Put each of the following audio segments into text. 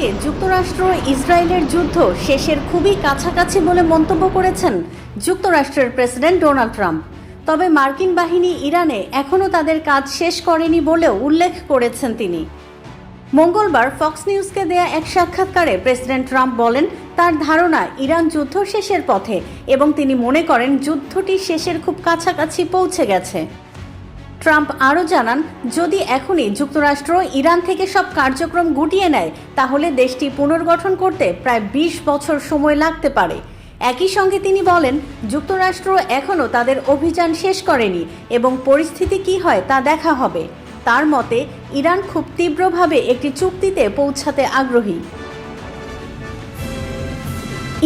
সঙ্গে যুক্তরাষ্ট্র ইসরায়েলের যুদ্ধ শেষের খুবই কাছাকাছি বলে মন্তব্য করেছেন যুক্তরাষ্ট্রের প্রেসিডেন্ট ডোনাল্ড ট্রাম্প। তবে মার্কিন বাহিনী ইরানে এখনও তাদের কাজ শেষ করেনি বলেও উল্লেখ করেছেন তিনি। মঙ্গলবার ফক্স নিউজকে দেয়া এক সাক্ষাৎকারে প্রেসিডেন্ট ট্রাম্প বলেন, তার ধারণা ইরান যুদ্ধ শেষের পথে এবং তিনি মনে করেন যুদ্ধটি শেষের খুব কাছাকাছি পৌঁছে গেছে। ট্রাম্প আরও জানান, যদি এখনই যুক্তরাষ্ট্র ইরান থেকে সব কার্যক্রম গুটিয়ে নেয় তাহলে দেশটি পুনর্গঠন করতে প্রায় 20 বছর সময় লাগতে পারে। একই সঙ্গে তিনি বলেন, যুক্তরাষ্ট্র এখনও তাদের অভিযান শেষ করেনি এবং পরিস্থিতি কী হয় তা দেখা হবে। তার মতে, ইরান খুব তীব্রভাবে একটি চুক্তিতে পৌঁছাতে আগ্রহী।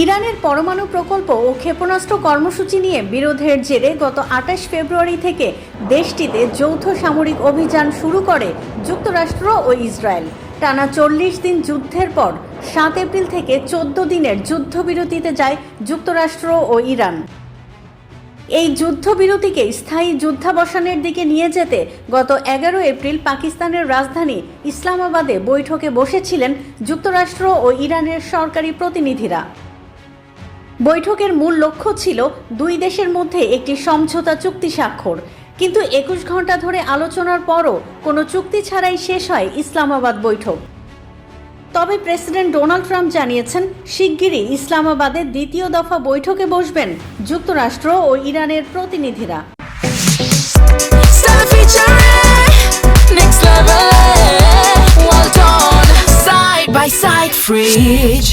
ইরানের পরমাণু প্রকল্প ও ক্ষেপণাস্ত্র কর্মসূচি নিয়ে বিরোধের জেরে গত 28 ফেব্রুয়ারি থেকে দেশটিতে যৌথ সামরিক অভিযান শুরু করে যুক্তরাষ্ট্র ও ইসরায়েল। টানা 40 দিন যুদ্ধের পর 7 এপ্রিল থেকে 14 দিনের যুদ্ধবিরতিতে যায় যুক্তরাষ্ট্র ও ইরান। এই যুদ্ধবিরতিকে স্থায়ী যুদ্ধাবসানের দিকে নিয়ে যেতে গত 11 এপ্রিল পাকিস্তানের রাজধানী ইসলামাবাদে বৈঠকে বসেছিলেন যুক্তরাষ্ট্র ও ইরানের সরকারি প্রতিনিধিরা। বৈঠকের মূল লক্ষ্য ছিল দুই দেশের মধ্যে একটি সমঝোতা চুক্তি স্বাক্ষর, কিন্তু 21 ঘন্টা ধরে আলোচনার পরও কোনো চুক্তি ছাড়াই শেষ হয় ইসলামাবাদ বৈঠক। তবে প্রেসিডেন্ট ডোনাল্ড ট্রাম্প জানিয়েছেন, শিগগিরই ইসলামাবাদে দ্বিতীয় দফা বৈঠকে বসবেন যুক্তরাষ্ট্র ও ইরানের প্রতিনিধিরা। Side by side fridge.